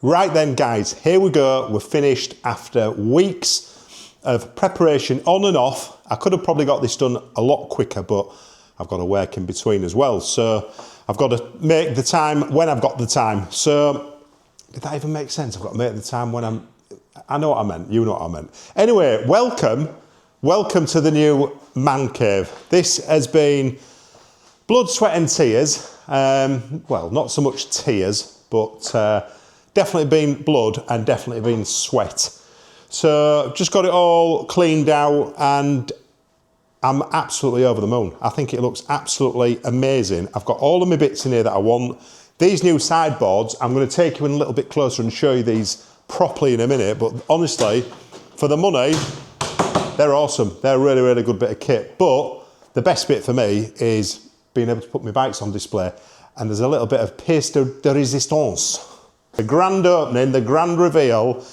Right then guys, here we go. We're finished after weeks of preparation on and off. I could have probably got this done a lot quicker, but I've got to work in between as well. So I've got to make the time when I've got the time. So did that even make sense? I've got to make the time when I know what I meant, you know what I meant. Anyway, welcome to the new man cave. This has been blood, sweat and tears. Well, not so much tears, but definitely been blood and definitely been sweat. So just got it all cleaned out and I'm absolutely over the moon. I think it looks absolutely amazing. I've got all of my bits in here that I want. These new sideboards, I'm going to take you in a little bit closer and show you these properly in a minute, but honestly, for the money, they're awesome. They're a really, really good bit of kit. But the best bit for me is being able to put my bikes on display, and there's a little bit of pièce de résistance. The grand opening, the grand reveal.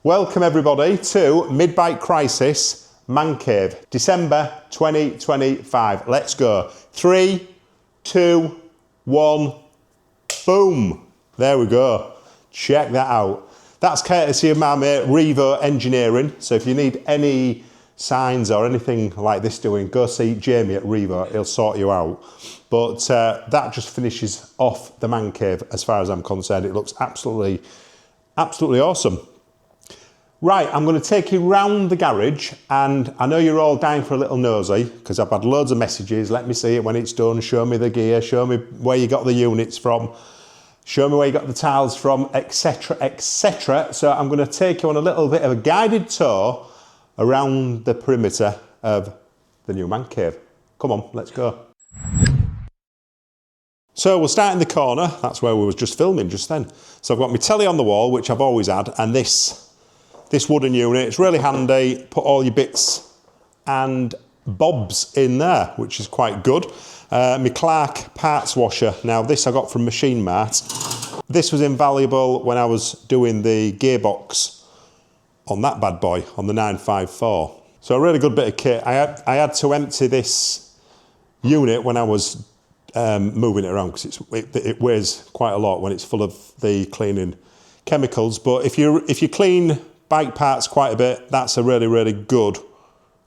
Welcome everybody to Mid-Bike Crisis Man Cave, December 2025. Let's go. 3, 2, 1, boom. There we go. Check that out. That's courtesy of my mate Revo Engineering. So if you need any signs or anything like this doing, go see Jamie at Revo. He'll sort you out. But that just finishes off the man cave as far as I'm concerned. It looks absolutely awesome. Right, I'm going to take you round the garage, and I know you're all dying for a little nosy because I've had loads of messages. Let me see it when it's done. Show me the gear. Show me where you got the units from. Show me where you got the tiles from, etc, etc. So I'm going to take you on a little bit of a guided tour around the perimeter of the new man cave. Come on, let's go. So we'll start in the corner. That's where we was just filming just then. So I've got my telly on the wall, which I've always had, and this wooden unit. It's really handy. Put all your bits and bobs in there, which is quite good. My Clark parts washer. Now this I got from Machine Mart. This was invaluable when I was doing the gearbox on that bad boy, on the 954. So a really good bit of kit. I had to empty this unit when I was moving it around because it weighs quite a lot when it's full of the cleaning chemicals. But if you clean bike parts quite a bit, that's a really, really good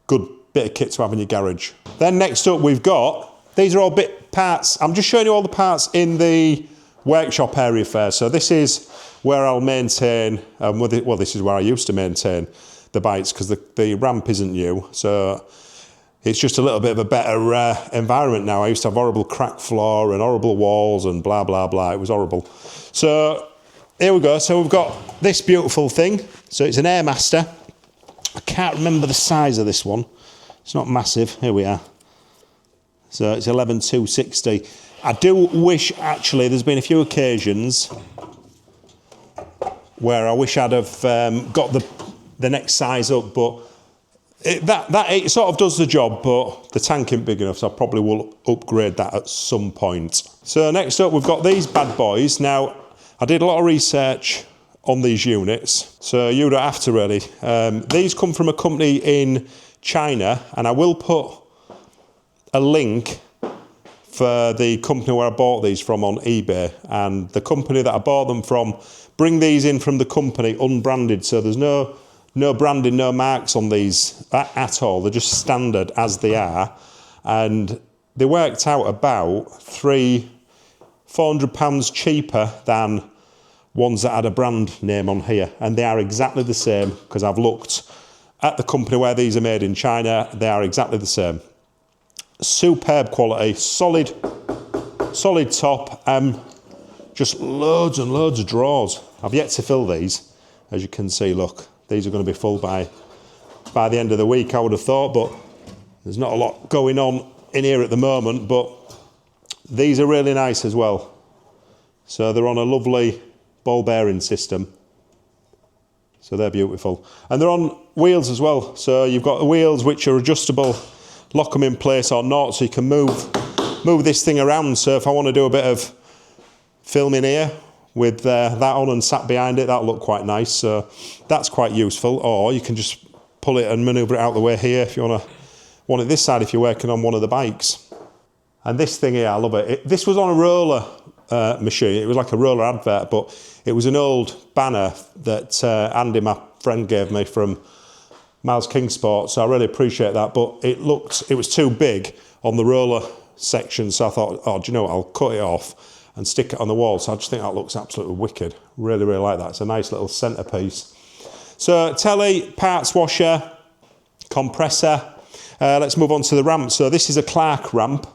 bit of kit to have in your garage. Then next up we've got, these are all bit parts. I'm just showing you all the parts in the workshop area first. So this is where I'll maintain, well this is where I used to maintain the bikes because the ramp isn't new. So it's just a little bit of a better environment now. I used to have horrible cracked floor and horrible walls and blah, blah, blah. It was horrible. So here we go. So we've got this beautiful thing. So it's an Airmaster. I can't remember the size of this one. It's not massive. Here we are. So it's 11,260. I do wish, actually, there's been a few occasions where I wish I'd have got the next size up, but it sort of does the job, but the tank isn't big enough, so I probably will upgrade that at some point. So next up, we've got these bad boys. Now, I did a lot of research on these units, so you don't have to really. These come from a company in China, and I will put a link for the company where I bought these from on eBay, and the company that I bought them from bring these in from the company unbranded, so there's no branding, no marks on these at all. They're just standard as they are, and they worked out about £400 cheaper than ones that had a brand name on here, and they are exactly the same because I've looked at the company where these are made in China. They are exactly the same. Superb quality, solid top, just loads and loads of drawers. I've yet to fill these, as you can see. Look, these are going to be full by the end of the week, I would have thought, but there's not a lot going on in here at the moment. But these are really nice as well. So they're on a lovely ball bearing system. So they're beautiful. And they're on wheels as well. So you've got the wheels which are adjustable, lock them in place or not, so you can move this thing around. So if I want to do a bit of filming here with that on and sat behind it, that'll look quite nice. So that's quite useful. Or you can just pull it and manoeuvre it out the way here if you want it this side if you're working on one of the bikes. And this thing here, I love it. This was on a roller machine. It was like a roller advert, but it was an old banner that Andy, my friend, gave me from Miles Kingsport, so I really appreciate that. But it was too big on the roller section, so I thought, oh, do you know what, I'll cut it off and stick it on the wall. So I just think that looks absolutely wicked. Really, really like that. It's a nice little centerpiece. So telly, parts washer, compressor. Let's move on to the ramp. So this is a Clark ramp.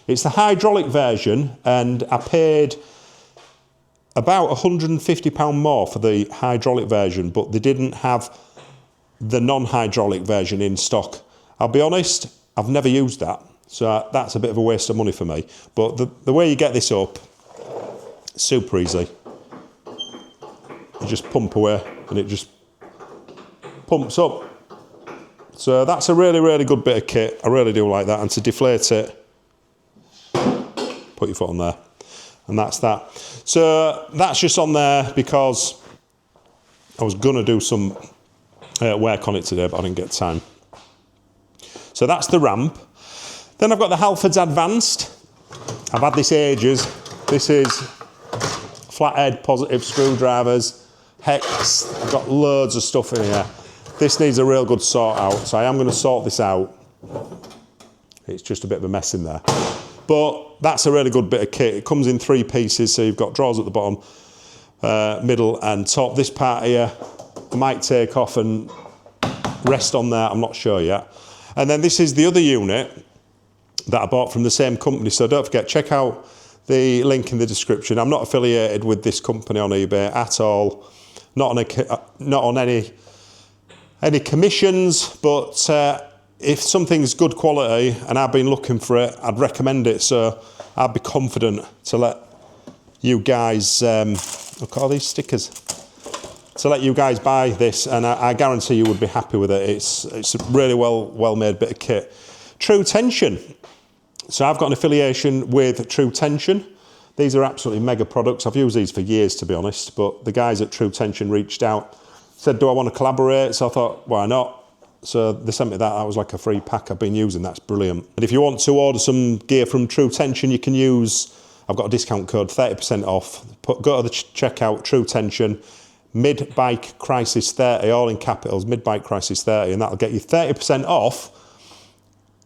It's the hydraulic version, and I paid about £150 more for the hydraulic version, but they didn't have the non-hydraulic version in stock. I'll be honest, I've never used that, so that's a bit of a waste of money for me. But the way you get this up, super easy. You just pump away and it just pumps up. So that's a really, really good bit of kit. I really do like that. And to deflate it, put your foot on there, and that's that. So that's just on there because I was gonna do some work on it today, but I didn't get time. So that's the ramp. Then I've got the Halfords Advanced. I've had this ages. This is flathead positive screwdrivers, hex. I've got loads of stuff in here. This needs a real good sort out, so I am going to sort this out. It's just a bit of a mess in there. But that's a really good bit of kit. It comes in 3 pieces, so you've got drawers at the bottom, middle and top. This part here, I might take off and rest on there, I'm not sure yet. And then this is the other unit that I bought from the same company, so don't forget, check out the link in the description. I'm not affiliated with this company on eBay at all, not on any commissions, but if something's good quality and I've been looking for it, I'd recommend it, so I'd be confident to let you guys, look at all these stickers, to let you guys buy this, and I guarantee you would be happy with it. It's a really well made bit of kit. True Tension. So I've got an affiliation with True Tension. These are absolutely mega products. I've used these for years, to be honest, but the guys at True Tension reached out, said, do I want to collaborate? So I thought, why not? So they sent me that. That was like a free pack I've been using. That's brilliant. And if you want to order some gear from True Tension, you can use, I've got a discount code, 30% off. Go to the checkout, True Tension, Mid-Bike Crisis 30, all in capitals, Mid-Bike Crisis 30, and that'll get you 30% off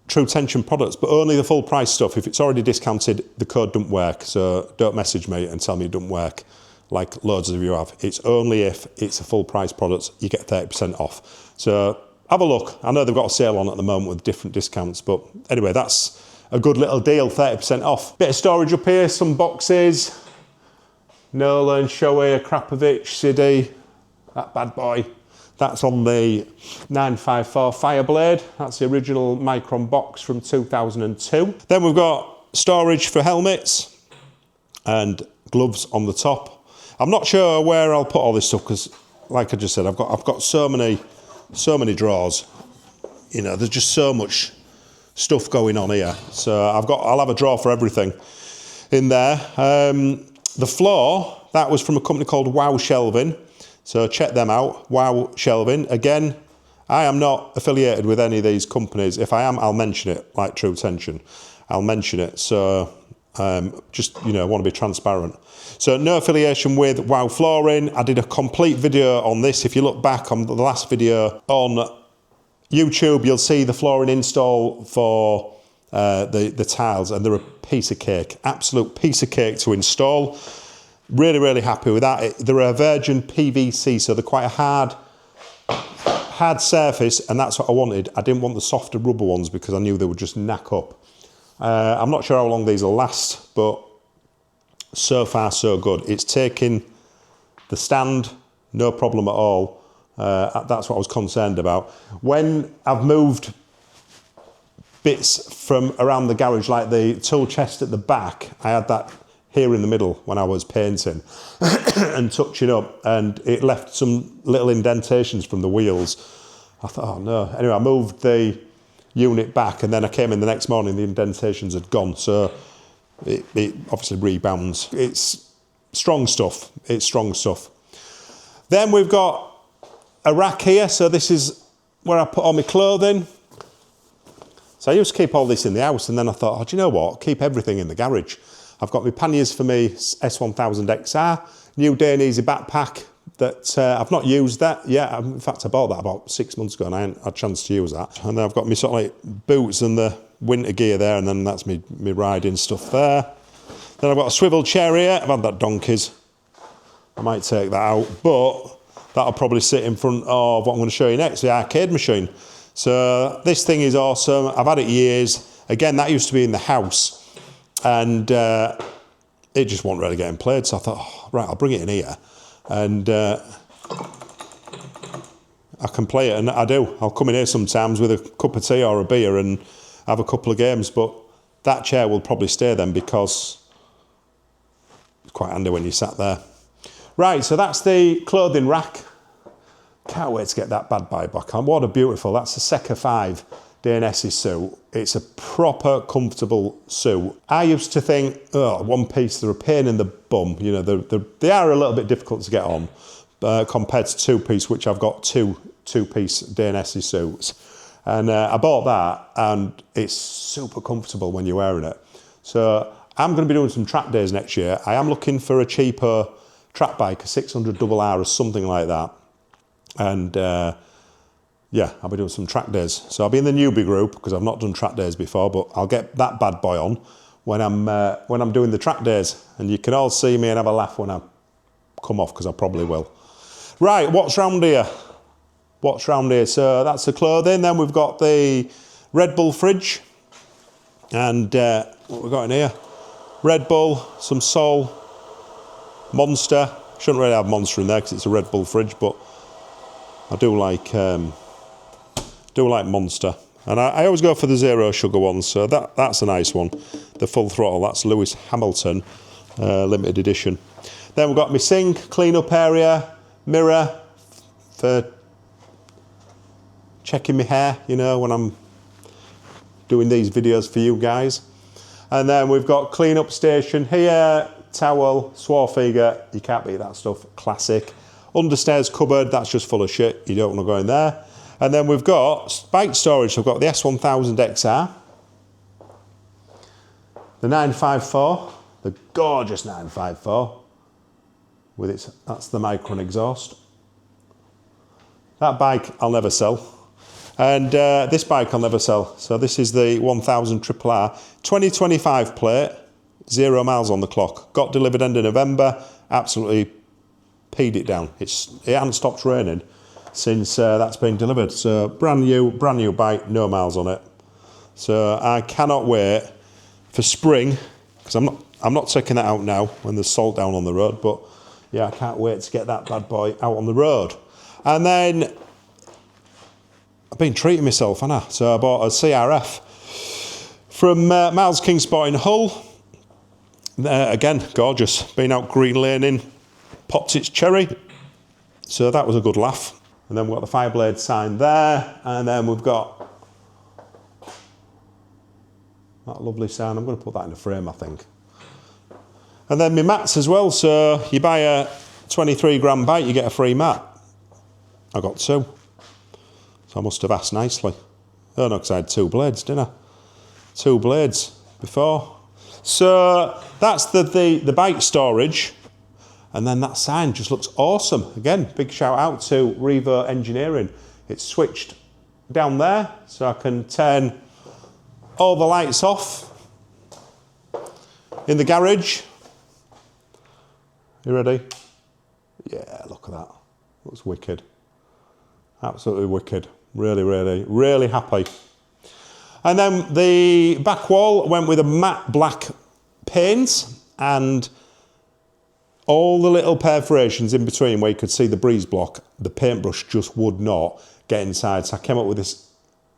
True Tension products, but only the full price stuff. If it's already discounted, the code doesn't work, so don't message me and tell me it doesn't work like loads of you have. It's only if it's a full price product, you get 30% off. So have a look. I know they've got a sale on at the moment with different discounts, but anyway, that's a good little deal, 30% off. Bit of storage up here, some boxes. Nolan, Shoei, Krapovic, Chigee, that bad boy. That's on the 954 Fireblade. That's the original Micron box from 2002. Then we've got storage for helmets and gloves on the top. I'm not sure where I'll put all this stuff because, like I just said, I've got so many drawers. You know, there's just so much stuff going on here. So I'll have a drawer for everything in there. The floor, that was from a company called Wow Shelving. So check them out, Wow Shelving. Again, I am not affiliated with any of these companies. If I am, I'll mention it, like True Tension. I'll mention it. So just, you know, want to be transparent. So no affiliation with Wow Flooring. I did a complete video on this. If you look back on the last video on YouTube, you'll see the flooring install for the tiles, and they're a piece of cake, absolute piece of cake to install. Really, really happy with that. They're a virgin PVC, so they're quite a hard surface, and that's what I wanted. I didn't want the softer rubber ones because I knew they would just knack up. I'm not sure how long these will last, but so far so good. It's taking the stand, no problem at all. That's what I was concerned about. When I've moved bits from around the garage, like the tool chest at the back, I had that here in the middle when I was painting and touching up, and it left some little indentations from the wheels. I thought, oh no. Anyway, I moved the unit back, and then I came in the next morning, the indentations had gone. So it obviously rebounds. It's strong stuff. It's strong stuff. Then we've got a rack here. So this is where I put all my clothing. So I used to keep all this in the house, and then I thought, oh, do you know what? Keep everything in the garage. I've got my panniers for my S1000XR, new Day and Easy backpack that I've not used that yet. In fact, I bought that about 6 months ago and I hadn't had a chance to use that. And then I've got my sort of like boots and the winter gear there, and then that's me riding stuff there. Then I've got a swivel chair here. I've had that donkeys. I might take that out, but that'll probably sit in front of what I'm going to show you next, the arcade machine. So this thing is awesome. I've had it years. Again, that used to be in the house, and it just wasn't really getting played. So I thought, oh, right, I'll bring it in here, and I can play it, and I do. I'll come in here sometimes with a cup of tea or a beer and have a couple of games, but that chair will probably stay then because it's quite handy when you sat there. Right, so that's the clothing rack. Can't wait to get that bad boy back on. What a beautiful, that's a Secca 5 DNS suit. It's a proper comfortable suit. I used to think, oh, one piece, they're a pain in the bum. You know, they are a little bit difficult to get on compared to two piece, which I've got two-piece DNS suits. And I bought that, and it's super comfortable when you're wearing it. So I'm going to be doing some track days next year. I am looking for a cheaper track bike, a 600RR or something like that. And yeah, I'll be doing some track days. So I'll be in the newbie group because I've not done track days before, but I'll get that bad boy on when I'm doing the track days. And you can all see me and have a laugh when I come off, because I probably will. Right, what's round here? What's round here? So that's the clothing. Then we've got the Red Bull fridge. And what we've got in here? Red Bull, some Sol, Monster. Shouldn't really have Monster in there because it's a Red Bull fridge, but I do like Monster. And I always go for the zero sugar ones, so that's a nice one. The full throttle, that's Lewis Hamilton, limited edition. Then we've got my sink, clean up area, mirror for checking my hair, you know, when I'm doing these videos for you guys. And then we've got clean up station here, towel, Swarfiga, you can't beat that stuff, classic. Understairs cupboard, that's just full of shit, you don't want to go in there. And then we've got bike storage, so we've got the S1000XR, the 954, the gorgeous 954, with its, that's the Micron exhaust. That bike I'll never sell. And this bike I'll never sell. So this is the 1000RR, 2025 plate, 0 miles on the clock. Got delivered end of November, absolutely peed it down. It hasn't stopped raining since that's been delivered. So brand new bike, no miles on it. So I cannot wait for spring, because I'm not taking that out now when there's salt down on the road, but yeah, I can't wait to get that bad boy out on the road. And then I've been treating myself, haven't I? So I bought a CRF from Miles Kingsport in Hull. Again, gorgeous. Been out green laning, popped its cherry. So that was a good laugh. And then we've got the Fireblade sign there. And then we've got that lovely sign. I'm going to put that in a frame, I think. And then my mats as well. So you buy a 23 gram bike, you get a free mat. I got two. So I must have asked nicely. Oh no, because I had two blades, didn't I? Two blades before. So that's the bike storage. And then that sign just looks awesome. Again, big shout out to Revo Engineering. It's switched down there, so I can turn all the lights off in the garage. You ready? Yeah, look at that. Looks wicked. Absolutely wicked. Really, really, really happy. And then the back wall went with a matte black paint and all the little perforations in between where you could see the breeze block, the paintbrush just would not get inside. So I came up with this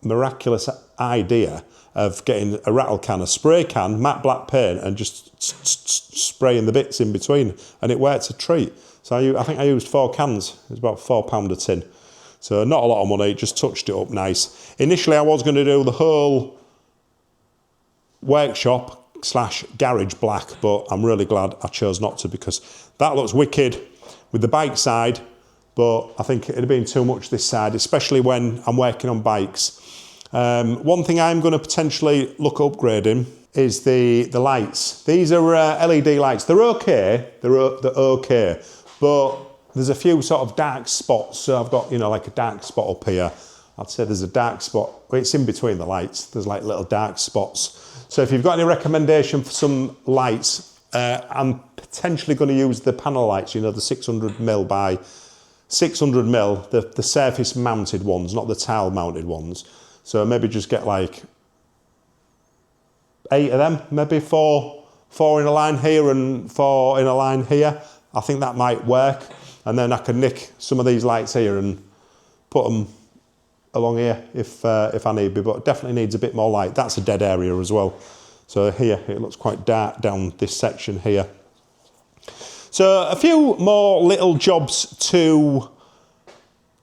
miraculous idea of getting a rattle can, a spray can, matte black paint, and just spraying the bits in between. And it worked a treat. So I think I used 4 cans. It was about £4 a tin. So not a lot of money, just touched it up nice. Initially I was going to do the whole workshop / garage black, but I'm really glad I chose not to, because that looks wicked with the bike side, but I think it'd have been too much this side, especially when I'm working on bikes. One thing I'm going to potentially look at upgrading is the lights. These are LED lights. They're okay, they're okay, but there's a few sort of dark spots. So I've got, you know, like a dark spot up here. I'd say there's a dark spot, it's in between the lights. There's like little dark spots. So if you've got any recommendation for some lights, I'm potentially going to use the panel lights, you know, the 600mm by 600mm, the surface mounted ones, not the tile mounted ones. So maybe just get like 8 of them, maybe four in a line here and 4 in a line here. I think that might work. And then I can nick some of these lights here and put them along here if I need be, but it definitely needs a bit more light. That's a dead area as well. So here, it looks quite dark down this section here. So a few more little jobs to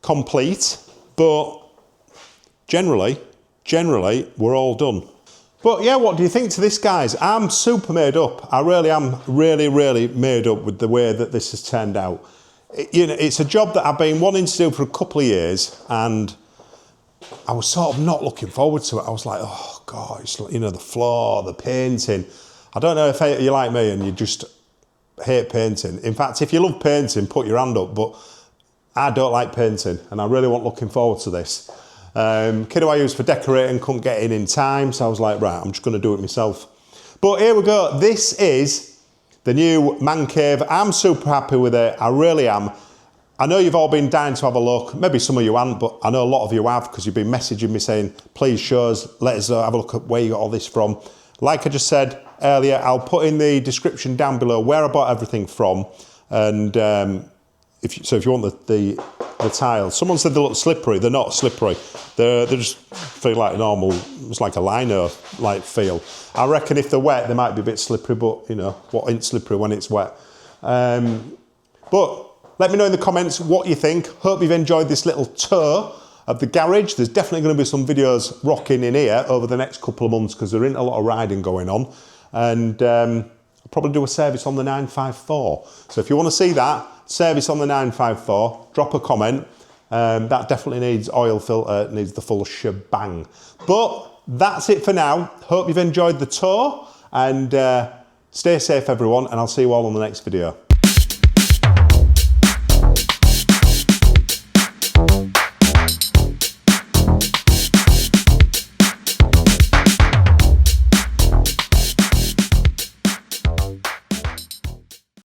complete, but generally, we're all done. But yeah, what do you think to this, guys? I'm super made up. I really am really made up with the way that this has turned out. You know, it's a job that I've been wanting to do for a couple of years, and I was sort of not looking forward to it. I was like, oh God, it's, you know, the floor, the painting. I don't know if you're like me and you just hate painting. In fact, if you love painting, put your hand up, but I don't like painting, and I really wasn't looking forward to this. Kid who I used for decorating couldn't get in time, so I was like, right, I'm just going to do it myself. But here we go. This is the new man cave. I'm super happy with it. I really am. I know you've all been dying to have a look. Maybe some of you haven't, but I know a lot of you have, because you've been messaging me saying, please show us, let us have a look at where you got all this from. Like I just said earlier, I'll put in the description down below where I bought everything from. And if you want the tiles, someone said they look slippery. They're not slippery. They just feel like normal. It's like a lino like feel. I reckon if they're wet, they might be a bit slippery, but you know, what ain't slippery when it's wet? But let me know in the comments what you think. Hope you've enjoyed this little tour of the garage. There's definitely going to be some videos rocking in here over the next couple of months, because there isn't a lot of riding going on. And I'll probably do a service on the 954. So if you want to see that, service on the 954, drop a comment. That definitely needs oil filter, needs the full shebang. But that's it for now. Hope you've enjoyed the tour, and stay safe everyone, and I'll see you all on the next video.